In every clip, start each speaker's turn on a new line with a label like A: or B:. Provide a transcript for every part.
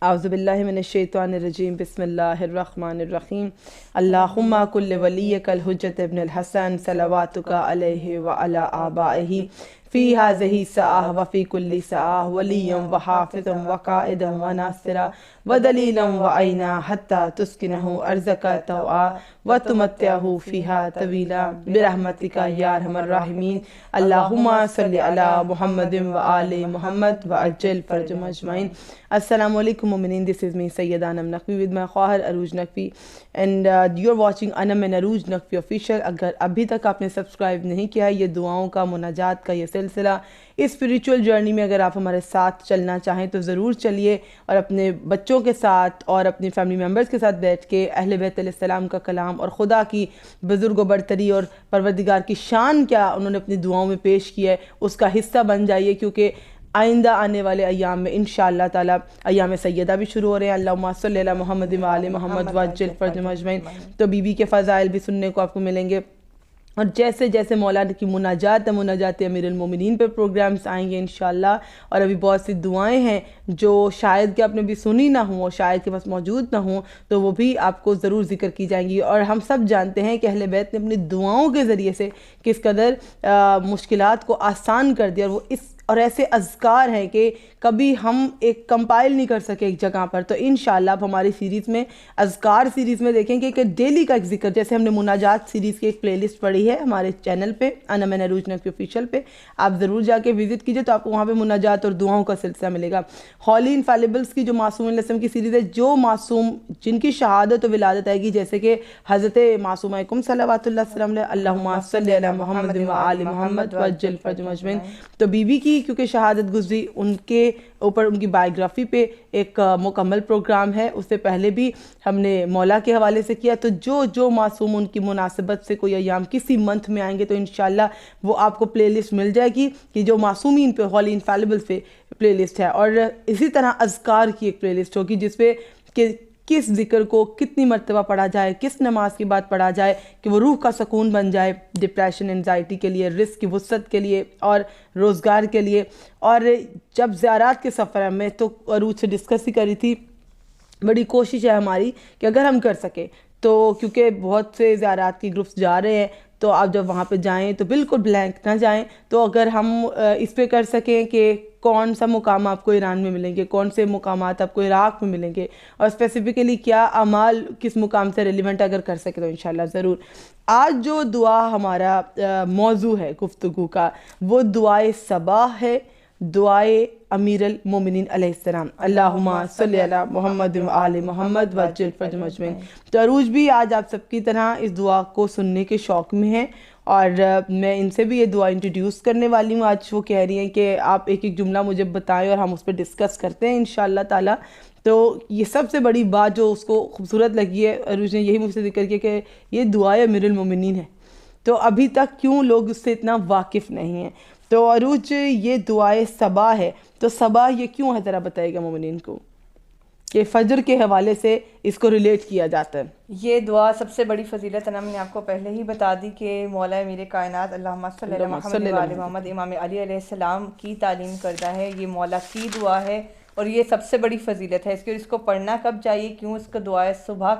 A: اعوذ باللہ من الشیطان الرجیم بسم اللہ الرحمن الرحیم اللہم کل ولیک الحجت ابن الحسن صلواتک علیہ وعلی آبائہ فی ہذہ الساعہ وفی کل ساعہ ولیا وحافظا وقائدا وناصرا ودلیلا وعینا حتی تسکنہ ارضک طوعا وتمتعہ فیہا طویلا برحمتک یا ارحم الراحمین اللہم صلی علی محمد وآل محمد وعجل فرجهم اجمعین. السلام علیکم مومنین, this is me Sayyida Anam Naqvi with my خواہر عروج Naqvi and you're watching Anam and عروج نقوی official. اگر ابھی تک آپ نے سبسکرائب نہیں کیا ہے, یہ دعاؤں کا مناجات کا یہ سلسلہ, اس اسپریچول جرنی میں اگر آپ ہمارے ساتھ چلنا چاہیں تو ضرور چلیے, اور اپنے بچوں کے ساتھ اور اپنی فیملی ممبرز کے ساتھ بیٹھ کے اہل بیت علیہ السلام کا کلام اور خدا کی بزرگ و برتری اور پروردگار کی شان کیا انہوں نے اپنی دعاؤں میں پیش کیا ہے اس کا حصہ بن جائیے, کیونکہ آئندہ آنے والے ایام میں انشاءاللہ تعالی ایام سیدہ بھی شروع ہو رہے ہیں. اللہم صلی علی محمد وآل محمد وعجل فرجهم اجمعین. تو بی بی کے فضائل بھی سننے کو آپ کو ملیں گے, اور جیسے جیسے مولانا کی مناجات امیر المومنین پہ پروگرامز آئیں گے انشاءاللہ, اور ابھی بہت سی دعائیں ہیں جو شاید کہ آپ نے بھی سنی نہ ہوں اور شاید کہ بس موجود نہ ہوں, تو وہ بھی آپ کو ضرور ذکر کی جائیں گی. اور ہم سب جانتے ہیں کہ اہل بیت نے اپنی دعاؤں کے ذریعے سے کس قدر مشکلات کو آسان کر دیا, اور ایسے اذکار ہیں کہ کبھی ہم ایک کمپائل نہیں کر سکے ایک جگہ پر. تو انشاءاللہ آپ ہماری سیریز میں اذکار سیریز میں دیکھیں گے کہ ڈیلی کا ایک ذکر, جیسے ہم نے مناجات سیریز کی ایک پلے لسٹ پڑھی ہے ہمارے چینل پہ انم اینڈ عروج نقوی آفیشیل پہ, آپ ضرور جا کے وزٹ کیجئے تو آپ کو وہاں پہ مناجات اور دعاؤں کا سلسلہ ملے گا. ہولی انفیلیبلز کی جو معصوم علیہ السلام کی سیریز ہے, جو معصوم جن کی شہادت و ولادت آئے گی, جیسے کہ حضرت معصومہ کم صلوات اللہ السلام علیہ, اللہم صلی علی محمد وآل محمد وعجل فرجهم اجمعین. تو بی بی کی کیونکہ شہادت گزری, ان کے اوپر ان کی بائیوگرافی پہ ایک مکمل پروگرام ہے, اس سے پہلے بھی ہم نے مولا کے حوالے سے کیا. تو جو معصوم ان کی مناسبت سے کوئی ایام کسی منتھ میں آئیں گے تو انشاءاللہ وہ آپ کو پلے لسٹ مل جائے گی کہ جو معصومین پہ ہولی انفیلیبلز پہ پلے لسٹ ہے. اور اسی طرح اذکار کی ایک پلے لسٹ ہوگی جس پہ کہ کس ذکر کو کتنی مرتبہ پڑھا جائے, کس نماز کے بعد پڑھا جائے کہ وہ روح کا سکون بن جائے, ڈپریشن انزائٹی کے لیے, رزق کی وسعت کے لیے اور روزگار کے لیے. اور جب زیارات کے سفر میں تو عروج سے ڈسکس ہی کری تھی, بڑی کوشش ہے ہماری کہ اگر ہم کر سکیں تو, کیونکہ بہت سے زیارات کی گروپس جا رہے ہیں, تو آپ جب وہاں پہ جائیں تو بالکل بلینک نہ جائیں. تو اگر ہم اس پہ کر سکیں کہ کون سا مقام آپ کو ایران میں ملیں گے, کون سے مقامات آپ کو عراق میں ملیں گے, اور اسپیسیفکلی کیا اعمال کس مقام سے ریلیونٹ اگر کر سکے تو انشاءاللہ ضرور. آج جو دعا ہمارا موضوع ہے گفتگو کا, وہ دعائے صباح ہے, دعائے امیر المومنین علیہ السلام, اللہم صلی علی محمد وآل محمد وعجل فرجهم اجمعین. تو عروج بھی آج آپ سب کی طرح اس دعا کو سننے کے شوق میں ہیں, اور میں ان سے بھی یہ دعا انٹروڈیوس کرنے والی ہوں. آج وہ کہہ رہی ہیں کہ آپ ایک ایک جملہ مجھے بتائیں اور ہم اس پہ ڈسکس کرتے ہیں انشاءاللہ تعالی. تو یہ سب سے بڑی بات جو اس کو خوبصورت لگی ہے, عروج نے یہی مجھ سے ذکر کیا کہ یہ دعائے امیر المومنین ہے, تو ابھی تک کیوں لوگ اس سے اتنا واقف نہیں ہیں. تو عروج یہ دعائے صباح ہے, تو صباح یہ کیوں ہے ذرا بتائے گا مومنین کو, کہ فجر کے حوالے سے اس کو ریلیٹ کیا جاتا ہے.
B: یہ دعا سب سے بڑی فضیلت ہے, میں نے آپ کو پہلے ہی بتا دی کہ مولا میرے کائنات اللہم صلی علی محمد وآل محمد امام علی علیہ السلام کی تعلیم کردہ ہے. یہ مولا کی دعا ہے اور یہ سب سے بڑی فضیلت ہے. اس کو پڑھنا کب چاہیے, کیوں اس کو دعائے صبح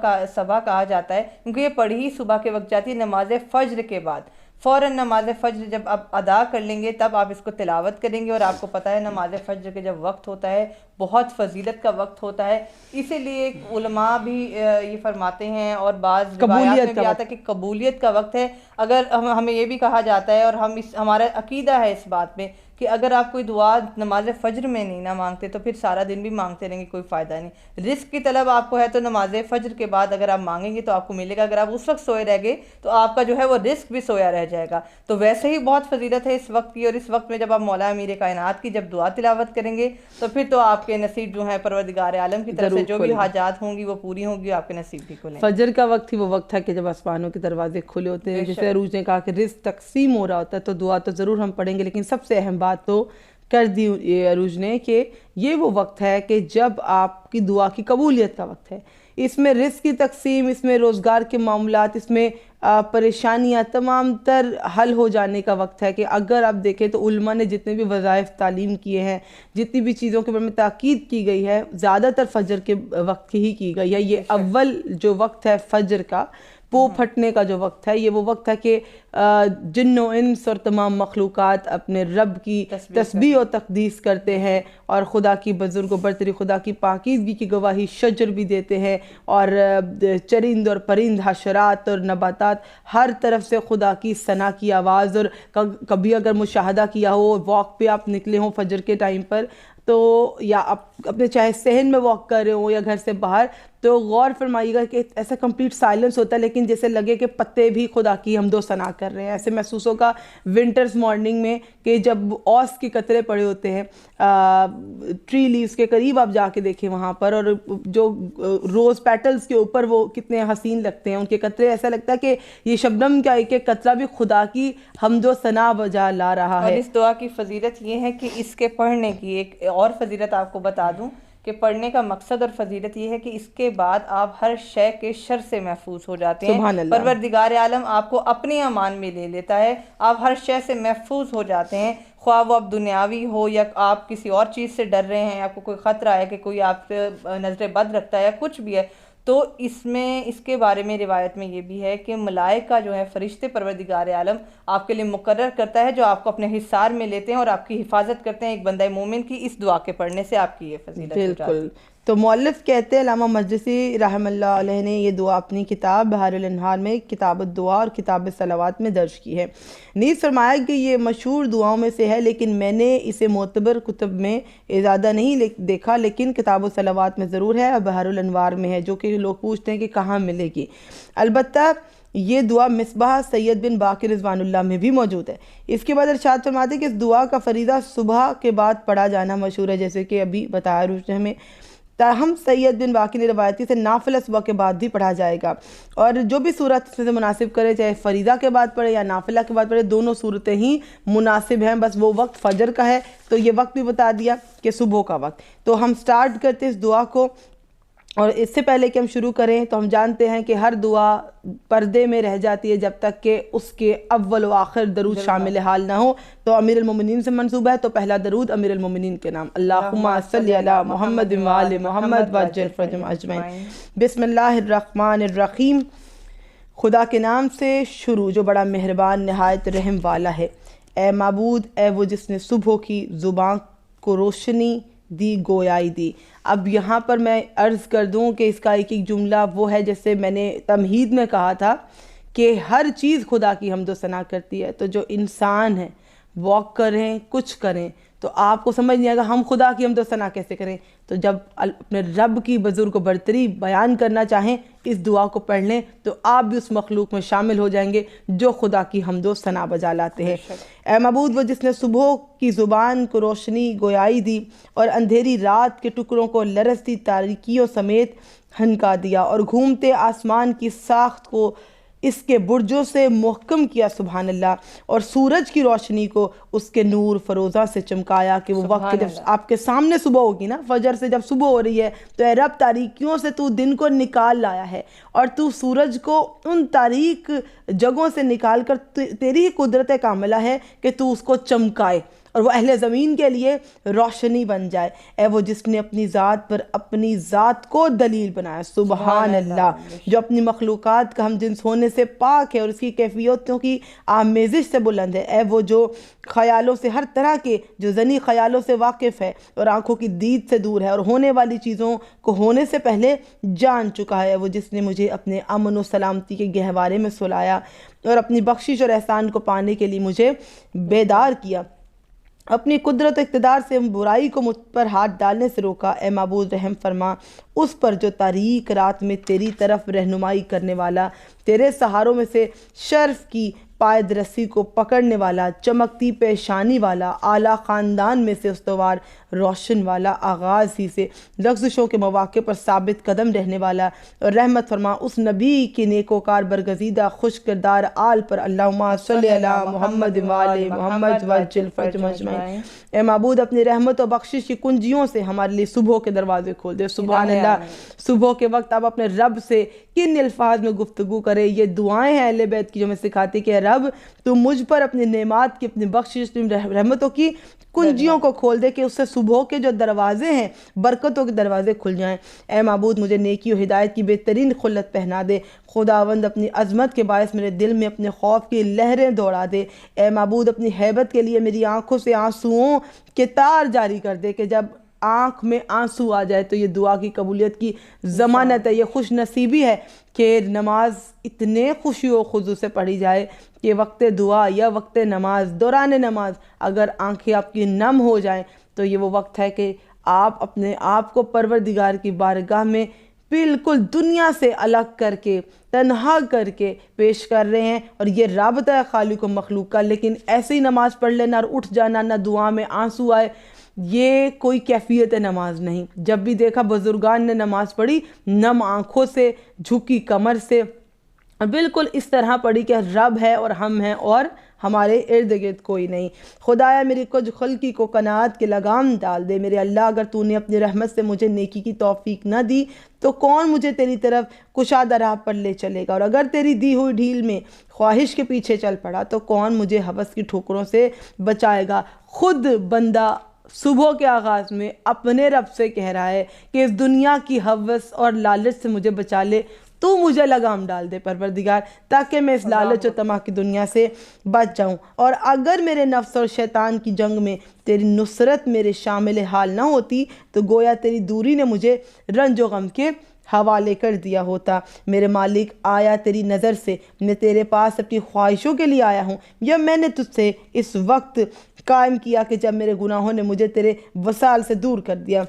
B: کہا جاتا ہے, کیونکہ یہ پڑھی ہی صبح کے وقت جاتی ہے, نماز فجر کے بعد. فوراً نماز فجر جب آپ ادا کر لیں گے تب آپ اس کو تلاوت کریں گے, اور آپ کو پتہ ہے نماز فجر کے جب وقت ہوتا ہے بہت فضیلت کا وقت ہوتا ہے. اسی لیے علماء بھی یہ فرماتے ہیں, اور بعض روایات میں بھی آتا ہے کہ قبولیت کا وقت ہے. اگر ہمیں یہ بھی کہا جاتا ہے, اور ہمارا عقیدہ ہے اس بات میں کہ اگر آپ کوئی دعا نماز فجر میں نہیں نہ مانگتے تو پھر سارا دن بھی مانگتے رہیں گے, کوئی فائدہ نہیں. رزق کی طلب آپ کو ہے تو نماز فجر کے بعد اگر آپ مانگیں گے تو آپ کو ملے گا. اگر آپ اس وقت سوئے رہ گئے تو آپ کا جو ہے وہ رزق بھی سویا رہ جائے گا. تو ویسے ہی بہت فضیلت ہے اس وقت کی, اور اس وقت میں جب آپ مولا امیر کائنات کی جب دعا تلاوت کریں گے تو پھر تو آپ کے نصیب جو ہیں پروردگار عالم کی طرف سے جو بھی حاجات ہوں گی وہ پوری ہوں گی, آپ کے نصیب بھی کھلیں.
A: فجر کا وقت ہی وہ وقت ہے کہ جب آسمانوں کے دروازے کھلے ہوتے ہیں, جیسے عروج نے کہا کہ رزق تقسیم ہو رہا ہوتا ہے, تو دعا تو ضرور ہم پڑھیں گے, لیکن سب سے اہم بات تو کر دی عروج نے کہ یہ وہ وقت ہے کہ جب آپ کی دعا کی قبولیت کا وقت ہے. اس میں رزق کی تقسیم, اس میں روزگار کے معاملات, اس میں پریشانیاں تمام تر حل ہو جانے کا وقت ہے. کہ اگر آپ دیکھیں تو علماء نے جتنے بھی وظائف تعلیم کیے ہیں, جتنی بھی چیزوں کے بارے میں تاکید کی گئی ہے, زیادہ تر فجر کے وقت ہی کی گئی ہے. یہ اول جو وقت ہے فجر کا, پو پھٹنے کا جو وقت ہے, یہ وہ وقت ہے کہ جن و انس اور تمام مخلوقات اپنے رب کی تسبیح و تقدیس کرتے ہیں, اور خدا کی بزرگ و برتری, خدا کی پاکیزگی کی گواہی شجر بھی دیتے ہیں, اور چرند اور پرند, حشرات اور نباتات, ہر طرف سے خدا کی ثنا کی آواز. اور کبھی اگر مشاہدہ کیا ہو, واک پہ آپ نکلے ہوں فجر کے ٹائم پر, تو یا آپ اپنے چاہے صحن میں واک کر رہے ہوں یا گھر سے باہر, تو غور فرمائیے گا کہ ایسا کمپلیٹ سائلنس ہوتا ہے, لیکن جیسے لگے کہ پتے بھی خدا کی حمد و ثنا کر رہے ہیں. ایسے محسوس ہوگا ونٹرز مارننگ میں کہ جب اوس کے قطرے پڑے ہوتے ہیں ٹری لیوز کے قریب, آپ جا کے دیکھیں وہاں پر, اور جو روز پیٹلز کے اوپر وہ کتنے حسین لگتے ہیں ان کے قطرے, ایسا لگتا ہے کہ یہ شبنم کا ایک ایک قطرہ بھی خدا کی حمد و ثنا بجا لا رہا ہے.
B: اور اس دعا کی فضیلت یہ ہے کہ اس کے پڑھنے کی ایک اور فضیلت آپ کو بتا دوں کہ پڑھنے کا مقصد اور فضیلت یہ ہے کہ اس کے بعد آپ ہر شے کے شر سے محفوظ ہو جاتے ہیں.
A: سبحان اللہ.
B: پروردگار عالم آپ کو اپنے امان میں لے لیتا ہے, آپ ہر شے سے محفوظ ہو جاتے ہیں, خواہ وہ اب دنیاوی ہو یا آپ کسی اور چیز سے ڈر رہے ہیں, آپ کو کوئی خطرہ ہے کہ کوئی آپ پہ نظر بد رکھتا ہے یا کچھ بھی ہے. تو اس کے بارے میں روایت میں یہ بھی ہے کہ ملائکہ جو ہے, فرشتے پروردگار عالم آپ کے لیے مقرر کرتا ہے, جو آپ کو اپنے حصار میں لیتے ہیں اور آپ کی حفاظت کرتے ہیں ایک بندہ مومن کی. اس دعا کے پڑھنے سے آپ کی یہ فضیلت ہو جاتی ہے.
A: بالکل. تو مؤلف کہتے ہیں, علامہ مجلسی رحم اللہ علیہ نے یہ دعا اپنی کتاب بحار الانہار میں کتاب الدعا اور کتاب الصلوات میں درج کی ہے. نیز فرمایا کہ یہ مشہور دعاؤں میں سے ہے, لیکن میں نے اسے معتبر کتب میں زیادہ نہیں دیکھا, لیکن کتاب الصلوات میں ضرور ہے اور بحار الانوار میں ہے, جو کہ لوگ پوچھتے ہیں کہ کہاں ملے گی. البتہ یہ دعا مصباح سید بن باقر رضوان اللہ میں بھی موجود ہے. اس کے بعد ارشاد فرماتے ہیں کہ اس دعا کا فریضہ صبح کے بعد پڑھا جانا مشہور ہے, جیسے کہ ابھی بتایا روشن ہمیں. تاہم سید بن باقر نے روایتی سے نافلہ صبح کے بعد بھی پڑھا جائے گا, اور جو بھی صورت سے مناسب کرے, چاہے فریضہ کے بعد پڑھے یا نافلہ کے بعد پڑھے, دونوں صورتیں ہی مناسب ہیں. بس وہ وقت فجر کا ہے تو یہ وقت بھی بتا دیا کہ صبح کا وقت. تو ہم سٹارٹ کرتے اس دعا کو, اور اس سے پہلے کہ ہم شروع کریں تو ہم جانتے ہیں کہ ہر دعا پردے میں رہ جاتی ہے جب تک کہ اس کے اول و آخر درود شامل حال نہ ہو. تو امیر المومنین سے منسوب ہے, تو پہلا درود امیر المومنین کے نام, اللہم صلی علی محمد و آل محمد وعجل فرجہم اجمعین. بسم اللہ الرحمن الرحیم. خدا کے نام سے شروع جو بڑا مہربان نہایت رحم والا ہے. اے معبود, اے وہ جس نے صبح کی زبان کو روشنی دی, گویائی دی. اب یہاں پر میں عرض کر دوں کہ اس کا ایک ایک جملہ وہ ہے, جیسے میں نے تمہید میں کہا تھا کہ ہر چیز خدا کی حمد و ثنا کرتی ہے. تو جو انسان ہے, واک کریں, کچھ کریں, تو آپ کو سمجھ نہیں آئے گا ہم خدا کی حمد و ثنا کیسے کریں. تو جب اپنے رب کی بزرگ و برتری بیان کرنا چاہیں, اس دعا کو پڑھ لیں, تو آپ بھی اس مخلوق میں شامل ہو جائیں گے جو خدا کی حمد و ثنا بجا لاتے ہیں. اے معبود, وہ جس نے صبح کی زبان کو روشنی گویائی دی اور اندھیری رات کے ٹکڑوں کو لرزتی تاریکیوں سمیت ہنکا دیا, اور گھومتے آسمان کی ساخت کو اس کے برجوں سے محکم کیا, سبحان اللہ, اور سورج کی روشنی کو اس کے نور فروزہ سے چمکایا. کہ وہ وقت جب آپ کے سامنے صبح ہوگی نا, فجر سے جب صبح ہو رہی ہے, تو اے رب تاریکیوں سے تو دن کو نکال لایا ہے, اور تو سورج کو ان تاریک جگہوں سے نکال کر تیری ہی قدرت کاملہ ہے کہ تو اس کو چمکائے اور وہ اہل زمین کے لیے روشنی بن جائے. اے وہ جس نے اپنی ذات پر اپنی ذات کو دلیل بنایا, سبحان اللہ, جو اپنی مخلوقات کا ہم جنس ہونے سے پاک ہے اور اس کی کیفیتوں کی آمیزش سے بلند ہے. اے وہ جو خیالوں سے, ہر طرح کے جو ذہنی خیالوں سے واقف ہے اور آنکھوں کی دید سے دور ہے, اور ہونے والی چیزوں کو ہونے سے پہلے جان چکا ہے. وہ جس نے مجھے اپنے امن و سلامتی کے گہوارے میں سلایا اور اپنی بخشش اور احسان کو پانے کے لیے مجھے بیدار کیا. اپنی قدرت و اقتدار سے برائی کو مجھ پر ہاتھ ڈالنے سے روکا. اے معبود, رحم فرما اس پر جو تاریک رات میں تیری طرف رہنمائی کرنے والا, تیرے سہاروں میں سے شرف کی پائد رسی کو پکڑنے والا، چمکتی پیشانی والا، اعلیٰ خاندان میں سے استوار، روشن والا، آغاز ہی سے لغزشوں کے مواقع پر ثابت قدم رہنے والا، اور رحمت فرما اس نبی کی نیکوکار برگزیدہ خوش کردار آل پر، اللہم صلی علی محمد وآل محمد وعجل فرجہم اجمعین۔ اے معبود اپنی رحمت و بخشش کی کنجیوں سے ہمارے لیے صبح کے دروازے کھول دے۔ سبحان اللہ، صبح کے وقت آپ اپنے رب سے کن الفاظ میں گفتگو کرے، یہ دعائیں ہیں اہل بیت کی جو میں سکھاتی کہ رب تو مجھ پر اپنی نعمات کی، اپنی بخشش، رحمتوں کی کنجیوں کو کھول دے کہ اس سے صبح کے جو دروازے ہیں برکتوں کے دروازے کھل جائیں۔ اے معبود مجھے نیکی و ہدایت کی بہترین خلت پہنا دے۔ خداوند اپنی عظمت کے باعث میرے دل میں اپنے خوف کی لہریں دوڑا دے۔ اے معبود اپنی ہیبت کے لیے میری آنکھوں سے آنسوؤں کے تار جاری کر دے کہ جب آنکھ میں آنسو آ جائے تو یہ دعا کی قبولیت کی ضمانت ہے، یہ خوش نصیبی ہے کہ نماز اتنے خوشی و خضوع سے پڑھی جائے کہ وقت دعا یا وقت نماز، دوران نماز اگر آنکھیں آپ کی نم ہو جائیں تو یہ وہ وقت ہے کہ آپ اپنے آپ کو پروردگار کی بارگاہ میں بالکل دنیا سے الگ کر کے، تنہا کر کے پیش کر رہے ہیں، اور یہ رابطہ ہے خالق و مخلوق کا۔ لیکن ایسے ہی نماز پڑھ لینا اور اٹھ جانا، نہ دعا میں آنسو آئے، یہ کوئی کیفیت نماز نہیں۔ جب بھی دیکھا بزرگان نے نماز پڑھی نم آنکھوں سے، جھکی کمر سے، اور بالکل اس طرح پڑھی کہ رب ہے اور ہم ہیں اور ہمارے ارد گرد کوئی نہیں۔ خدایا میری کچھ خلقی کو قناعت کے لگام ڈال دے۔ میرے اللہ اگر تو نے اپنی رحمت سے مجھے نیکی کی توفیق نہ دی تو کون مجھے تیری طرف کشادہ راہ پر لے چلے گا، اور اگر تیری دی ہوئی ڈھیل میں خواہش کے پیچھے چل پڑا تو کون مجھے ہوس کی ٹھوکروں سے بچائے گا۔ خود بندہ صبح کے آغاز میں اپنے رب سے کہہ رہا ہے کہ اس دنیا کی ہوس اور لالچ سے مجھے بچا لے، تو مجھے لگام ڈال دے پروردگار تاکہ میں اس لالچ و طمع کی دنیا سے بچ جاؤں۔ اور اگر میرے نفس اور شیطان کی جنگ میں تیری نصرت میرے شامل حال نہ ہوتی تو گویا تیری دوری نے مجھے رنج و غم کے حوالے کر دیا ہوتا۔ میرے مالک آیا تیری نظر سے، میں تیرے پاس اپنی خواہشوں کے لیے آیا ہوں، یا میں نے تجھ سے اس وقت قائم کیا کہ جب میرے گناہوں نے مجھے تیرے وصال سے دور کر دیا۔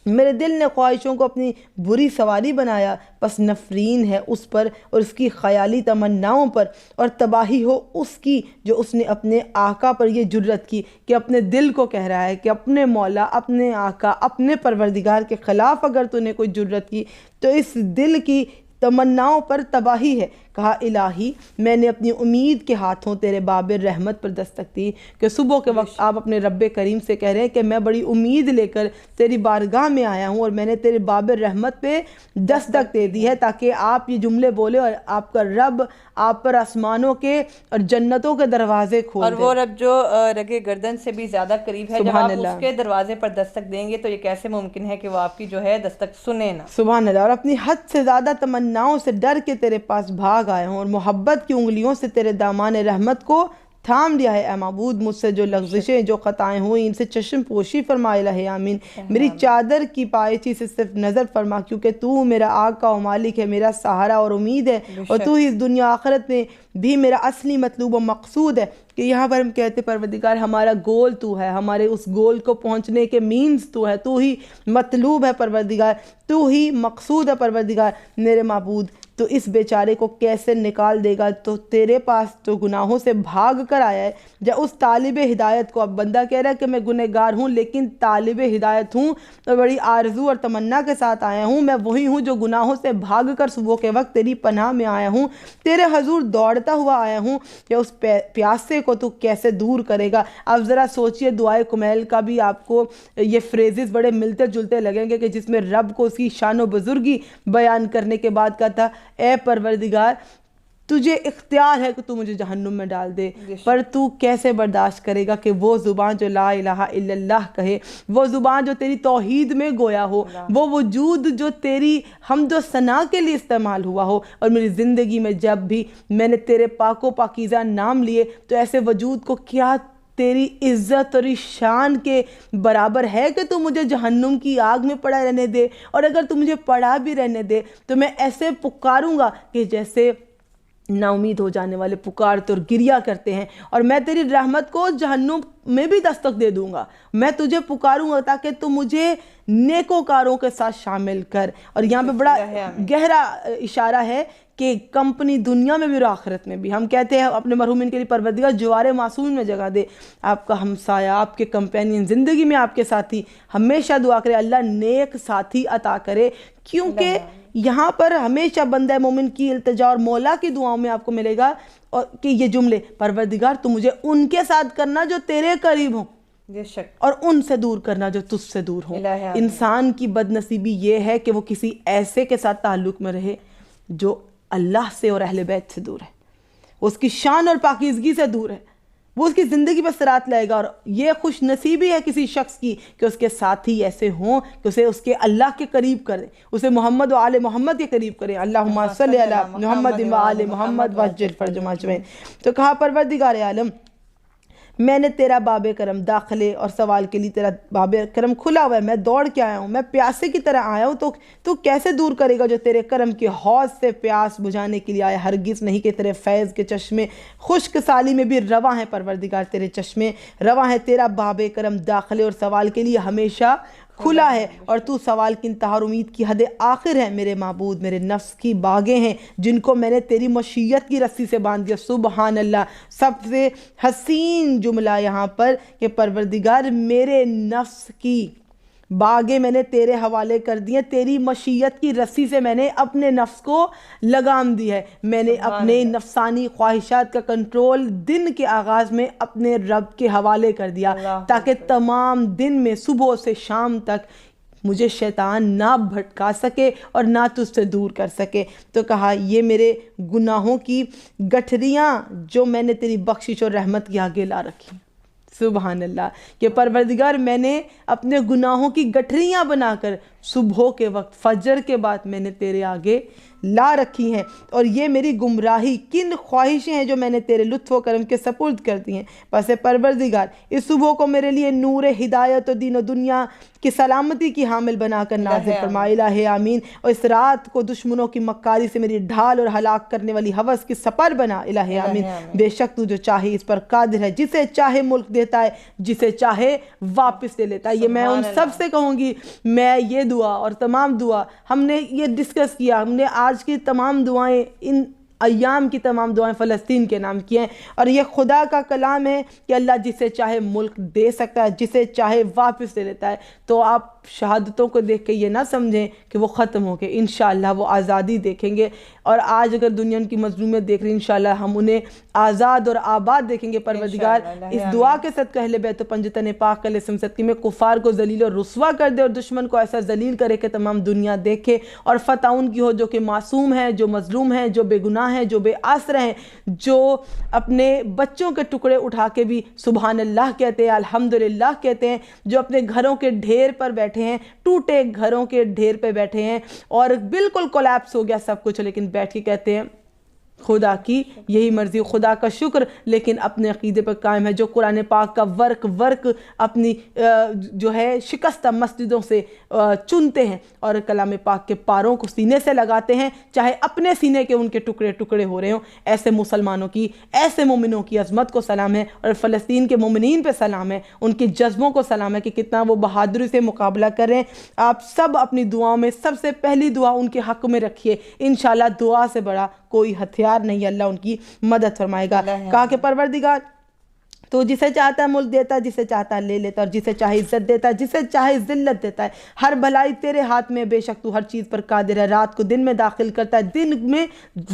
A: میرے دل نے خواہشوں کو اپنی بری سواری بنایا، پس نفرین ہے اس پر اور اس کی خیالی تمناؤں پر، اور تباہی ہو اس کی جو اس نے اپنے آقا پر یہ جرت کی کہ اپنے دل کو کہہ رہا ہے کہ اپنے مولا، اپنے آقا، اپنے پروردگار کے خلاف اگر تو نے کوئی جرت کی تو اس دل کی تمناؤں پر تباہی ہے۔ کہا الہی میں نے اپنی امید کے ہاتھوں تیرے باب رحمت پر دستک دی، کہ صبح کے وقت آپ اپنے رب کریم سے کہہ رہے ہیں کہ میں بڑی امید لے کر تیری بارگاہ میں آیا ہوں اور میں نے تیرے باب رحمت پہ دستک دے دی ہے تاکہ آپ یہ جملے بولے اور آپ کا رب آپ پر آسمانوں کے اور جنتوں کے دروازے کھول دے۔
B: اور وہ رب جو رگے گردن سے بھی زیادہ قریب ہے، جب آپ اس کے دروازے پر دستک دیں گے تو یہ کیسے ممکن ہے کہ وہ آپ کی جو ہے دستک سنے نا۔
A: سبحان اللہ۔ اور اپنی حد سے زیادہ تمناؤں سے ڈر کے تیرے پاس بھاگ آئے ہوں اور محبت کی انگلیوں سے تیرے دامان رحمت کو تھام لیا ہے۔ اے معبود مجھ سے جو لغزشیں، جو خطائیں ہوئیں ان سے چشم پوشی فرما الہی آمین۔ میری چادر کی پائچی سے صرف نظر فرما، کیونکہ تو میرا آقا و مالک ہے، میرا سہارا اور امید ہے، اور تو ہی اس دنیا آخرت میں بھی میرا اصلی مطلوب و مقصود ہے۔ کہ یہاں پر ہم کہتے پروردگار ہمارا گول تو ہے، ہمارے اس گول کو پہنچنے کے مینز تو ہے، تو ہی مطلوب ہے پروردگار، تو ہی مقصود ہے پروردگار۔ میرے معبود تو اس بیچارے کو کیسے نکال دے گا؟ تو تیرے پاس تو گناہوں سے بھاگ کر آیا ہے، یا اس طالب ہدایت کو، اب بندہ کہہ رہا ہے کہ میں گنہگار ہوں لیکن طالب ہدایت ہوں اور بڑی آرزو اور تمنا کے ساتھ آیا ہوں، میں وہی ہوں جو گناہوں سے بھاگ کر صبح کے وقت تیری پناہ میں آیا ہوں، تیرے حضور دوڑتا ہوا آیا ہوں، یا اس پیاسے کو تو کیسے دور کرے گا؟ اب ذرا سوچئے دعائے کمیل کا بھی آپ کو یہ فریزز بڑے ملتے جلتے لگیں گے کہ جس میں رب کو اس کی شان و بزرگی بیان کرنے کے بعد کہتا اے پروردگار تجھے اختیار ہے کہ تو مجھے جہنم میں ڈال دے، پر تو کیسے برداشت کرے گا کہ وہ زبان جو لا الہ الا اللہ کہے، وہ زبان جو تیری توحید میں گویا ہو، وہ وجود جو تیری حمد و ثنا کے لیے استعمال ہوا ہو، اور میری زندگی میں جب بھی میں نے تیرے پاک و پاکیزہ نام لیے تو ایسے وجود کو کیا تیری عزت اور شان کے برابر ہے کہ تو مجھے جہنم کی آگ میں پڑا رہنے دے، اور اگر تو مجھے پڑا بھی رہنے دے تو میں ایسے پکاروں گا کہ جیسے نا امید ہو جانے والے پکارتے اور گریا کرتے ہیں، اور میں تیری رحمت کو جہنم میں بھی دستک دے دوں گا، میں تجھے پکاروں گا تاکہ تو مجھے نیکوکاروں کے ساتھ شامل کر۔ اور یہاں پہ بڑا گہرا اشارہ ہے کہ کمپنی دنیا میں بھی اور آخرت میں بھی. ہم کہتے ہیں اپنے مرحومین کے لیے پروردگار جوار معصومین میں جگہ دے. آپ کا ہمسایہ، آپ کے کمپینین، زندگی میں آپ کے ساتھی، ہمیشہ دعا کرے اللہ نیک ساتھی عطا کرے، کیونکہ یہاں پر ہمیشہ بندہ مومن کی التجا اور مولا کی دعاؤں میں آپ کو ملے گا اور کہ یہ جملے پروردگار تو مجھے ان کے ساتھ کرنا جو تیرے قریب ہوں اور ان سے دور کرنا جو تجھ سے دور ہوں. انسان کی بد نصیبی یہ ہے کہ وہ کسی ایسے کے ساتھ تعلق میں رہے جو اللہ سے اور اہل بیت سے دور ہے، اس کی شان اور پاکیزگی سے دور ہے، وہ اس کی زندگی پر صراط لائے گا. اور یہ خوش نصیبی ہے کسی شخص کی کہ اس کے ساتھی ایسے ہوں کہ اسے اس کے اللہ کے قریب کرے، اسے محمد و آل محمد کے قریب کرے. اللہم صلی علی محمد و آل محمد وعجل فرجہم اجمعین. تو کہا پروردگار عالم میں نے تیرا باب کرم داخلے اور سوال کے لیے تیرا باب کرم کھلا ہوا ہے، میں دوڑ کے آیا ہوں، میں پیاسے کی طرح آیا ہوں، تو کیسے دور کرے گا جو تیرے کرم کے حوض سے پیاس بجھانے کے لیے آیا؟ ہرگز نہیں کہ تیرے فیض کے چشمے خشک سالی میں بھی رواں ہیں پروردگار، تیرے چشمے رواں ہیں، تیرا باب کرم داخلے اور سوال کے لیے ہمیشہ کھلا ہے اور تو سوال کی انتہا اور امید کی حد آخر ہے. میرے معبود میرے نفس کی باغیں ہیں جن کو میں نے تیری مشیت کی رسی سے باندھ دیا. سبحان اللہ. سب سے حسین جملہ یہاں پر کہ پروردگار میرے نفس کی باغیں میں نے تیرے حوالے کر دی ہیں، تیری مشیت کی رسی سے میں نے اپنے نفس کو لگام دی ہے. میں نے اپنے نفسانی خواہشات کا کنٹرول دن کے آغاز میں اپنے رب کے حوالے کر دیا تاکہ تمام دن میں صبح سے شام تک مجھے شیطان نہ بھٹکا سکے اور نہ تجھ سے دور کر سکے. تو کہا یہ میرے گناہوں کی گٹھریاں جو میں نے تیری بخشش اور رحمت کے آگے لا رکھی. سبحان اللہ. کہ پروردگار میں نے اپنے گناہوں کی گٹھریاں بنا کر صبح کے وقت فجر کے بعد میں نے تیرے آگے لا رکھی ہیں، اور یہ میری گمراہی کن خواہشیں ہیں جو میں نے تیرے لطف و کرم کے سپرد کر دی ہیں. پس پروردگار اس صبح کو میرے لیے نور ہدایت و دین و دنیا کی سلامتی کی حامل بنا کر نازل فرما. الہ آمین. اور اس رات کو دشمنوں کی مکاری سے میری ڈھال اور ہلاک کرنے والی ہوس کی سپر بنا. الہ آمین. بے شک تو جو چاہے اس پر قادر ہے، جسے چاہے ملک دیتا ہے، جسے چاہے واپس لے لیتا ہے. یہ میں ان سب سے کہوں گی، میں یہ دعا اور تمام دعا ہم نے یہ ڈسکس کیا، ہم نے آج کی تمام دعائیں، ان ایام کی تمام دعائیں فلسطین کے نام کی ہیں، اور یہ خدا کا کلام ہے کہ اللہ جسے چاہے ملک دے سکتا ہے، جسے چاہے واپس لے لیتا ہے. تو آپ شہادتوں کو دیکھ کے یہ نہ سمجھیں کہ وہ ختم ہو گئے، انشاءاللہ وہ آزادی دیکھیں گے. اور آج اگر دنیا ان کی مظلومیت دیکھ رہی، انشاءاللہ ہم انہیں آزاد اور آباد دیکھیں گے. پروردگار اس دعا کے صدقہ اہل بیت و پنجتن پاک علیہ السلام صدقے میں کفار کو ذلیل اور رسوا کر دے اور دشمن کو ایسا ذلیل کرے کہ تمام دنیا دیکھے، اور فتح ان کی ہو جو کہ معصوم ہیں، جو مظلوم ہیں، جو بے گناہ ہیں، جو بے آسر ہیں، جو اپنے بچوں کے ٹکڑے اٹھا کے بھی سبحان اللہ کہتے ہیں، الحمدللہ کہتے ہیں، جو اپنے گھروں کے ڈھیر پر بیٹھے ہیں، ٹوٹے گھروں کے ڈھیر پہ بیٹھے ہیں اور بالکل کولیپس ہو گیا سب کچھ، لیکن بیٹھ کے کہتے ہیں خدا کی یہی مرضی، خدا کا شکر، لیکن اپنے عقیدے پر قائم ہے. جو قرآن پاک کا ورق اپنی جو ہے شکستہ مسجدوں سے چنتے ہیں اور کلام پاک کے پاروں کو سینے سے لگاتے ہیں، چاہے اپنے سینے کے ان کے ٹکڑے ٹکڑے ہو رہے ہوں. ایسے مسلمانوں کی، ایسے مومنوں کی عظمت کو سلام ہے، اور فلسطین کے مومنین پہ سلام ہے، ان کی جذبوں کو سلام ہے کہ کتنا وہ بہادری سے مقابلہ کر رہے ہیں. آپ سب اپنی دعاؤں میں سب سے پہلی دعا ان کے حق میں رکھیے. انشاءاللہ دعا سے بڑا کوئی ہتھیار نہیں، اللہ ان کی مدد فرمائے گا. کہا کہ پروردگار تو جسے چاہتا ہے ملک دیتا ہے، جسے چاہتا ہے لے لیتا ہے، اور جسے چاہے عزت دیتا ہے، جسے چاہے ذلت دیتا ہے. ہر بھلائی تیرے ہاتھ میں، بے شک تو ہر چیز پر قادر ہے. رات کو دن میں داخل کرتا ہے، دن میں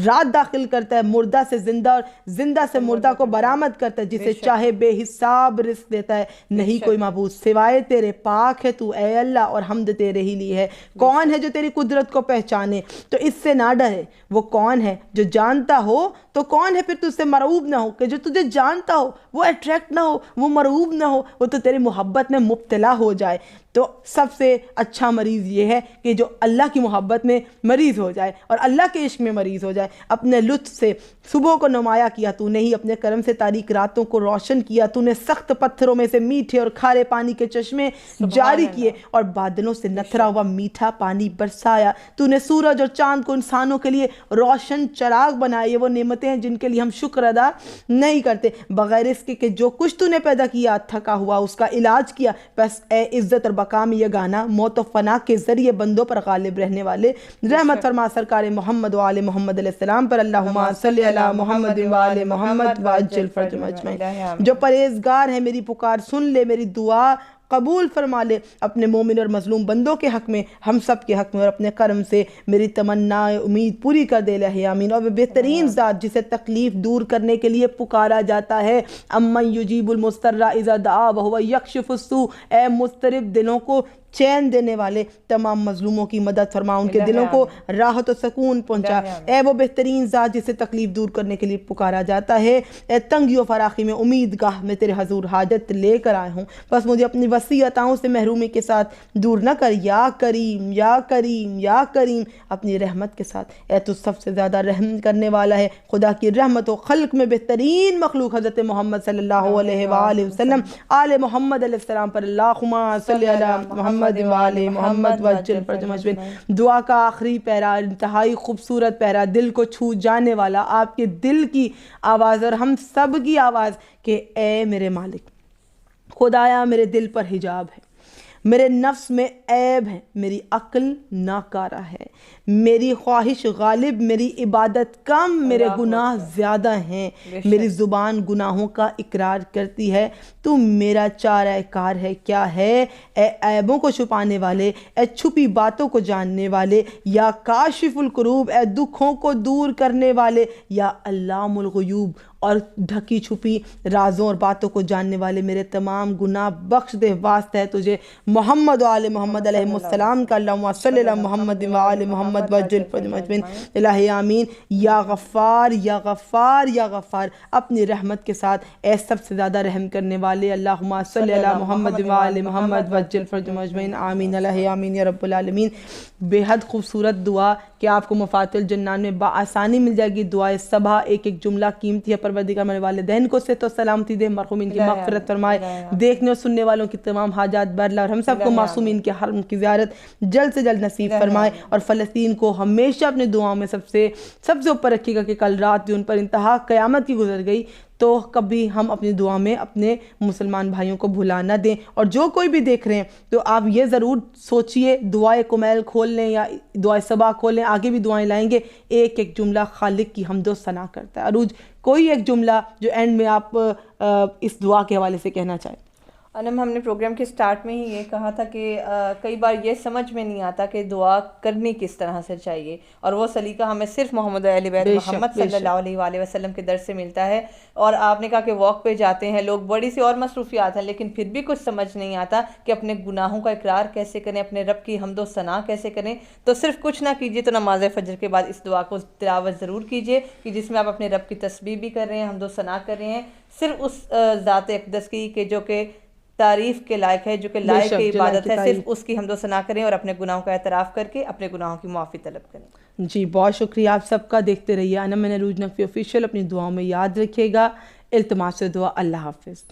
A: رات داخل کرتا ہے، مردہ سے زندہ اور زندہ سے مردہ کو برآمد کرتا ہے. جسے چاہے بے حساب رزق دیتا ہے. نہیں کوئی معبود سوائے تیرے، پاک ہے تو اے اللہ اور حمد تیرے ہی لیے ہے. کون ہے جو تیری قدرت کو پہچانے تو اس سے نہ ڈرے؟ وہ کون ہے جو جانتا ہو تو کون ہے پھر تجھ سے مرعوب نہ ہو؟ کہ جو تجھے جانتا ہو وہ اٹریکٹ نہ ہو، وہ مرعوب نہ ہو، وہ تو تیری محبت میں مبتلا ہو جائے. تو سب سے اچھا مریض یہ ہے کہ جو اللہ کی محبت میں مریض ہو جائے اور اللہ کے عشق میں مریض ہو جائے. اپنے لطف سے صبح کو نمایاں کیا تو نے ہی، اپنے کرم سے تاریک راتوں کو روشن کیا تو نے. سخت پتھروں میں سے میٹھے اور کھارے پانی کے چشمے جاری کیے اور بادلوں سے نتھرا ہوا میٹھا پانی برسایا. تو نے سورج اور چاند کو انسانوں کے لیے روشن چراغ بنائے. یہ وہ نعمتیں ہیں جن کے لیے ہم شکر ادا نہیں کرتے. بغیر اس کے کہ جو کچھ تو نے پیدا کیا تھکا ہوا اس کا علاج کیا. بس اے عزت اور بقا میں یگانہ، موت و فنا کے ذریعے بندوں پر غالب رہنے والے، رحمت فرما سرکار محمد و آل محمد علیہ السلام پر، اللہم صلی علی محمد و آل محمد وعجل فرجہم اجمعین۔ جو پرہیزگار ہے میری پکار سن لے، میری دعا قبول فرما لے، اپنے مومن اور مظلوم بندوں کے حق میں، ہم سب کے حق میں، اور اپنے کرم سے میری تمنا امید پوری کر دے، الہی آمین۔ اور وہ بہترین ذات جسے تکلیف دور کرنے کے لیے پکارا جاتا ہے، امن یجیب المضطر اذا دعا وہو یکشف السوء، اے مضطرب دلوں کو چین دینے والے، تمام مظلوموں کی مدد فرما، ان کے دلوں کو راحت و سکون پہنچا، اے وہ بہترین ذات جسے تکلیف دور کرنے کے لیے پکارا جاتا ہے، اے تنگی و فراخی میں امید گاہ میں تیرے حضور حاجت لے کر آئے ہوں، بس مجھے اپنی وسیع عطاؤں سے محرومی کے ساتھ دور نہ کر، یا کریم یا کریم یا کریم، اپنی رحمت کے ساتھ، اے تو سب سے زیادہ رحم کرنے والا ہے۔ خدا کی رحمت و خلق میں بہترین مخلوق حضرت محمد صلی اللہ علیہ وآلہ وسلم، آل محمد علیہ السلام پر، اللہم صلی علی محمد وآل محمد وعجل فرجہم اجمعین۔ دعا کا آخری پیرا انتہائی خوبصورت پیرا، دل کو چھو جانے والا، آپ کے دل کی آواز اور ہم سب کی آواز کہ اے میرے مالک، خدایا میرے دل پر حجاب ہے، میرے نفس میں عیب ہے، میری عقل ناکارہ ہے، میری خواہش غالب، میری عبادت کم، میرے گناہ زیادہ ہیں، میری زبان گناہوں کا اقرار کرتی ہے، تو میرا چارہ کار ہے کیا ہے، اے عیبوں کو چھپانے والے، اے چھپی باتوں کو جاننے والے، یا کاشف الکروب، اے دکھوں کو دور کرنے والے، یا علام الغیوب، اور ڈھکی چھپی رازوں اور باتوں کو جاننے والے، میرے تمام گناہ بخش دے، واسطہ ہے تجھے محمد و آل محمد علیہ السلام کا، اللہم صلی علی محمد و آل محمد وعجل فرجہم اجمعین، الہی آمین۔ یا غفار یا غفار یا غفار، اپنی رحمت کے ساتھ اے سب سے زیادہ رحم کرنے والے، اللہم صلی علی محمد و آل محمد وعجل فرجہم اجمعین، آمین الہی آمین یا رب العالمین۔ بے حد خوبصورت دعا کہ آپ کو مفاتح الجنان میں بآسانی مل جائے گی، دعائے صبح، ایک ایک جملہ قیمتی ہے۔ پروردگار میرے والدین کو صحت و سلامتی دے، مرحومین کی مغفرت فرمائے، دیکھنے اور سننے والوں کی تمام حاجات برلا، اور ہم سب کو معصومین کے حرم کی زیارت جلد سے جلد نصیب فرمائے، اور فلسطین کو ہمیشہ اپنے دعاؤں میں سب سے اوپر رکھیے گا کہ کل رات جو ان پر انتہا قیامت کی گزر گئی، تو کبھی ہم اپنی دعا میں اپنے مسلمان بھائیوں کو بھلا نہ دیں۔ اور جو کوئی بھی دیکھ رہے ہیں تو آپ یہ ضرور سوچئے، دعائے کمیل کھول لیں یا دعائے صبح کھول لیں، آگے بھی دعائیں لائیں گے، ایک ایک جملہ خالق کی حمد و ثنا کرتا ہے۔ عروج، کوئی ایک جملہ جو اینڈ میں آپ اس دعا کے حوالے سے کہنا چاہیں؟
B: انم، ہم نے پروگرام کے سٹارٹ میں ہی یہ کہا تھا کہ کئی بار یہ سمجھ میں نہیں آتا کہ دعا کرنی کس طرح سے چاہیے، اور وہ سلیقہ ہمیں صرف محمد علی بیت محمد صلی اللہ علیہ وآلہ وسلم کے در سے ملتا ہے۔ اور آپ نے کہا کہ واک پہ جاتے ہیں لوگ، بڑی سی اور مصروفیات ہیں، لیکن پھر بھی کچھ سمجھ نہیں آتا کہ اپنے گناہوں کا اقرار کیسے کریں، اپنے رب کی حمد و ثنا کیسے کریں۔ تو صرف کچھ نہ کیجیے تو نماز فجر کے بعد اس دعا کو تلاوت ضرور کیجیے، کہ جس میں آپ اپنے رب کی تسبیح بھی کر رہے ہیں، حمد و ثنا کر رہے ہیں، صرف اس ذات اقدس کی کہ جو کہ تعریف کے لائق ہے، جو کہ لائق کی عبادت ہے، صرف اس کی حمد و ثنا کریں، اور اپنے گناہوں کا اعتراف کر کے اپنے گناہوں کی معافی طلب کریں۔
A: جی بہت شکریہ آپ سب کا، دیکھتے رہیے انم من عروج نقوی آفیشیل، اپنی دعاؤں میں یاد رکھیے گا، التماس دعا، اللہ حافظ۔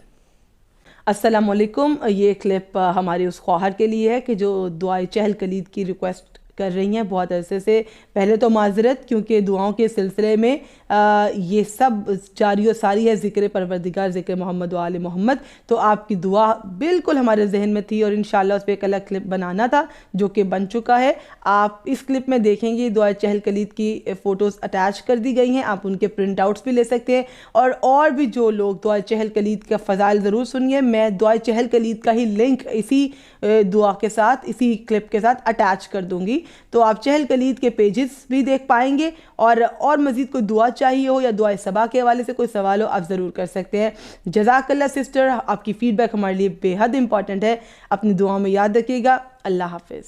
A: السلام علیکم، یہ کلپ ہماری اس خواہر کے لیے ہے کہ جو دعائے چہل کلید کی ریکویسٹ کر رہی ہیں بہت عرصے سے۔ پہلے تو معذرت، کیونکہ دعاؤں کے سلسلے میں یہ سب جاری و ساری ہے، ذکر پروردگار، ذکر محمد و آل محمد، تو آپ کی دعا بالکل ہمارے ذہن میں تھی، اور انشاءاللہ اس پہ ایک الگ کلپ بنانا تھا جو کہ بن چکا ہے۔ آپ اس کلپ میں دیکھیں گے دعائے چہل کلید کی فوٹوز اٹیچ کر دی گئی ہیں، آپ ان کے پرنٹ آؤٹس بھی لے سکتے ہیں، اور بھی جو لوگ دعائے چہل کلید کا فضائل ضرور سنیے، میں دعائے چہل کلید کا ہی لنک اسی دعا کے ساتھ، اسی کلپ کے ساتھ اٹیچ کر دوں گی، تو آپ چہل کلید کے پیجز بھی دیکھ پائیں گے، اور مزید کوئی دعا چاہیے ہو یا دعائے صبا کے حوالے سے کوئی سوال ہو، آپ ضرور کر سکتے ہیں۔ جزاک اللہ سسٹر، آپ کی فیڈ بیک ہمارے لیے بے حد امپورٹنٹ ہے، اپنی دعاؤں میں یاد رکھیے گا، اللہ حافظ۔